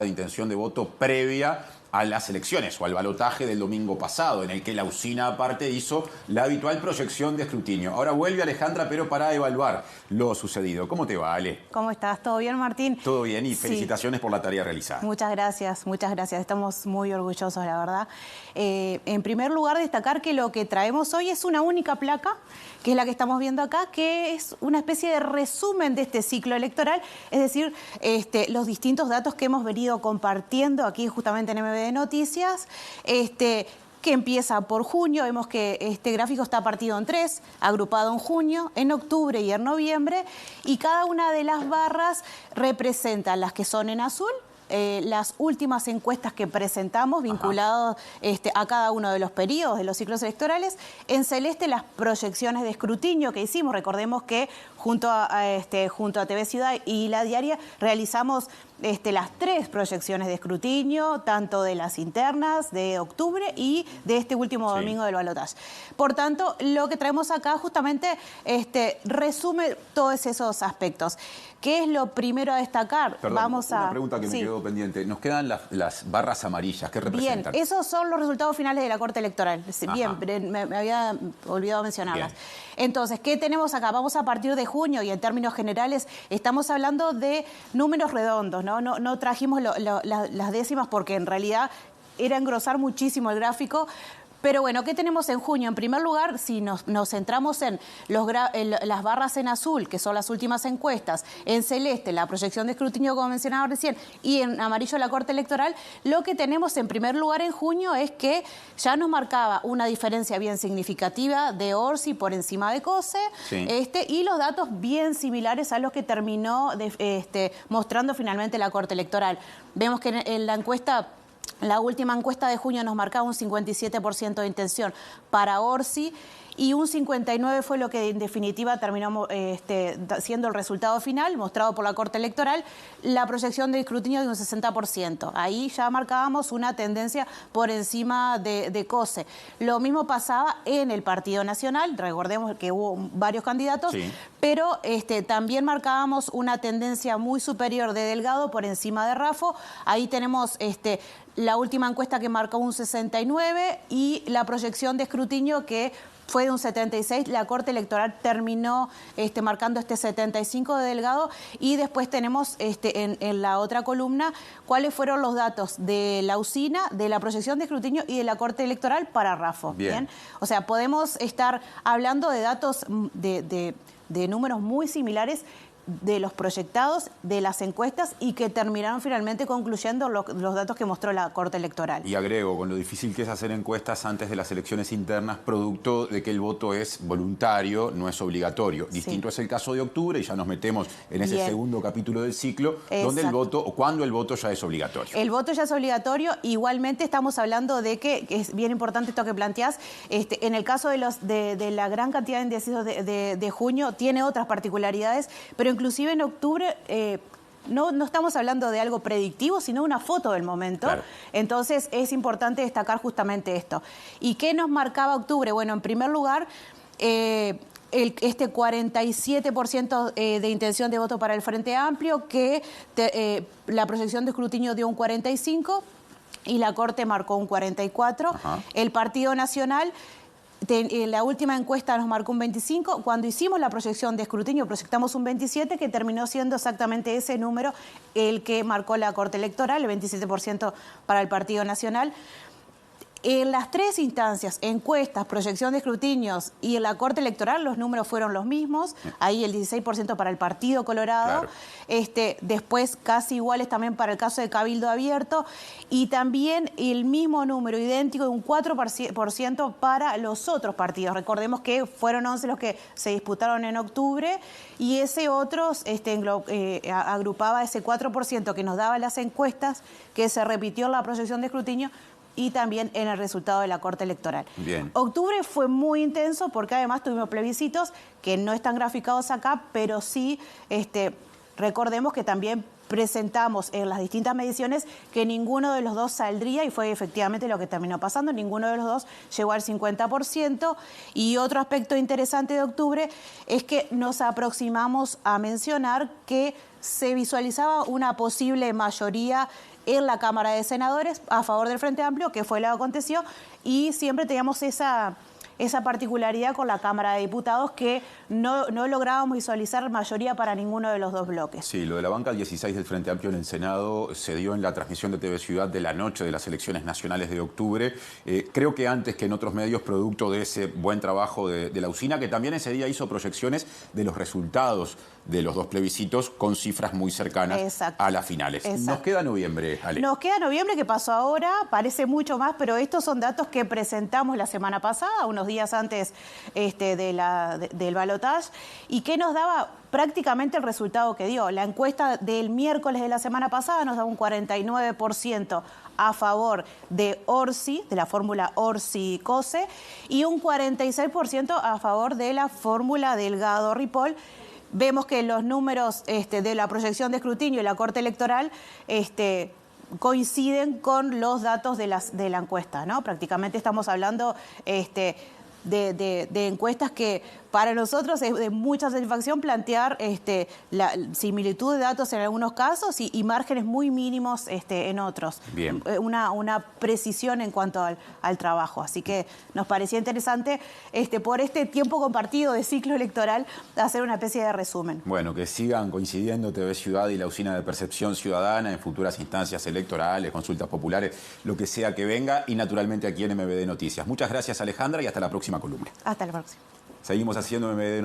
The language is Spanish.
de intención de voto previa a las elecciones o al balotaje del domingo pasado, en el que la usina aparte hizo la habitual proyección de escrutinio. Ahora vuelve Alejandra, pero para evaluar lo sucedido. ¿Cómo te va, Ale? ¿Cómo estás? ¿Todo bien, Martín? Todo bien y sí. Felicitaciones por la tarea realizada. Muchas gracias, muchas gracias. Estamos muy orgullosos, la verdad. En primer lugar, destacar que lo que traemos hoy es una única placa, que es la que estamos viendo acá, que es una especie de resumen de este ciclo electoral, es decir, los distintos datos que hemos venido compartiendo aquí justamente en MB de Noticias, que empieza por junio. Vemos que este gráfico está partido en 3, agrupado en junio, en octubre y en noviembre, y cada una de las barras representa las que son en azul, las últimas encuestas que presentamos vinculadas a cada uno de los periodos de los ciclos electorales. En celeste, las proyecciones de escrutinio que hicimos. Recordemos que junto a TV Ciudad y La Diaria realizamos las 3 proyecciones de escrutinio, tanto de las internas de octubre y de este último domingo del balotaje. Por tanto, lo que traemos acá justamente resume todos esos aspectos. ¿Qué es lo primero a destacar? Perdón, una pregunta que me quedó pendiente. Nos quedan las barras amarillas. ¿Qué representan? Bien, esos son los resultados finales de la Corte Electoral. Bien, me había olvidado mencionarlas. Bien. Entonces, ¿qué tenemos acá? Vamos a partir de junio y en términos generales estamos hablando de números redondos, ¿no? No trajimos las décimas porque en realidad era engrosar muchísimo el gráfico. Pero bueno, ¿qué tenemos en junio? En primer lugar, si nos centramos en las barras en azul, que son las últimas encuestas, en celeste, la proyección de escrutinio, como mencionaba recién, y en amarillo, la Corte Electoral, lo que tenemos en primer lugar en junio es que ya nos marcaba una diferencia bien significativa de Orsi por encima de Cose, y los datos bien similares a los que terminó mostrando finalmente la Corte Electoral. Vemos que en la encuesta... La última encuesta de junio nos marcaba un 57% de intención para Orsi y un 59% fue lo que en definitiva terminó siendo el resultado final, mostrado por la Corte Electoral, la proyección de escrutinio de un 60%. Ahí ya marcábamos una tendencia por encima de Cose. Lo mismo pasaba en el Partido Nacional, recordemos que hubo varios candidatos, pero también marcábamos una tendencia muy superior de Delgado por encima de Raffo. Ahí tenemos la última encuesta que marcó un 69% y la proyección de escrutinio que fue de un 76%, la Corte Electoral terminó marcando 75% de Delgado, y después tenemos en la otra columna cuáles fueron los datos de la usina, de la proyección de escrutinio y de la Corte Electoral para Raffo. Bien. O sea, podemos estar hablando de datos de números muy similares de los proyectados, de las encuestas, y que terminaron finalmente concluyendo los datos que mostró la Corte Electoral. Y agrego, con lo difícil que es hacer encuestas antes de las elecciones internas, producto de que el voto es voluntario, no es obligatorio. Distinto es el caso de octubre, y ya nos metemos en ese segundo capítulo del ciclo, donde el voto, o cuando el voto ya es obligatorio. El voto ya es obligatorio. Igualmente estamos hablando de que es bien importante esto que planteás, en el caso de la gran cantidad de indecisos de junio, tiene otras particularidades, pero inclusive en octubre no estamos hablando de algo predictivo, sino una foto del momento. Claro. Entonces es importante destacar justamente esto. ¿Y qué nos marcaba octubre? Bueno, en primer lugar, 47% de intención de voto para el Frente Amplio, que la proyección de escrutinio dio un 45% y la Corte marcó un 44%. El Partido Nacional... la última encuesta nos marcó un 25%. Cuando hicimos la proyección de escrutinio proyectamos un 27%, que terminó siendo exactamente ese número el que marcó la Corte Electoral, el 27% para el Partido Nacional. En las 3 instancias, encuestas, proyección de escrutinios y en la Corte Electoral, los números fueron los mismos. Ahí el 16% para el Partido Colorado. Claro. Después casi iguales también para el caso de Cabildo Abierto. Y también el mismo número idéntico de un 4% para los otros partidos. Recordemos que fueron 11 los que se disputaron en octubre y ese otro agrupaba ese 4% que nos daba las encuestas, que se repitió en la proyección de escrutinio y también en el resultado de la Corte Electoral. Bien. Octubre fue muy intenso porque además tuvimos plebiscitos que no están graficados acá, pero sí recordemos que también presentamos en las distintas mediciones que ninguno de los dos saldría, y fue efectivamente lo que terminó pasando. Ninguno de los dos llegó al 50%. Y otro aspecto interesante de octubre es que nos aproximamos a mencionar que se visualizaba una posible mayoría en la Cámara de Senadores a favor del Frente Amplio, que fue lo que aconteció, y siempre teníamos esa particularidad con la Cámara de Diputados que no lográbamos visualizar mayoría para ninguno de los dos bloques. Sí, lo de la banca 16 del Frente Amplio en el Senado se dio en la transmisión de TV Ciudad de la noche de las elecciones nacionales de octubre. Creo que antes que en otros medios, producto de ese buen trabajo de la usina, que también ese día hizo proyecciones de los resultados de los dos plebiscitos con cifras muy cercanas a las finales. Exacto. Nos queda noviembre, Ale. Nos queda noviembre, que pasó ahora, parece mucho más, pero estos son datos que presentamos la semana pasada, unos días antes del balotaje, y que nos daba prácticamente el resultado que dio. La encuesta del miércoles de la semana pasada nos daba un 49% a favor de Orsi, de la fórmula Orsi-Cose, y un 46% a favor de la fórmula Delgado-Ripoll. Vemos que los números de la proyección de escrutinio y la Corte Electoral coinciden con los datos de la encuesta, ¿no? Prácticamente estamos hablando de encuestas que para nosotros es de mucha satisfacción plantear la similitud de datos en algunos casos y márgenes muy mínimos en otros. Bien. Una precisión en cuanto al trabajo. Así que nos parecía interesante por este tiempo compartido de ciclo electoral hacer una especie de resumen. Bueno, que sigan coincidiendo TV Ciudad y la Usina de Percepción Ciudadana en futuras instancias electorales, consultas populares, lo que sea que venga, y naturalmente aquí en MBD Noticias. Muchas gracias, Alejandra, y hasta la próxima columna. Hasta la próxima. Seguimos haciendo MBD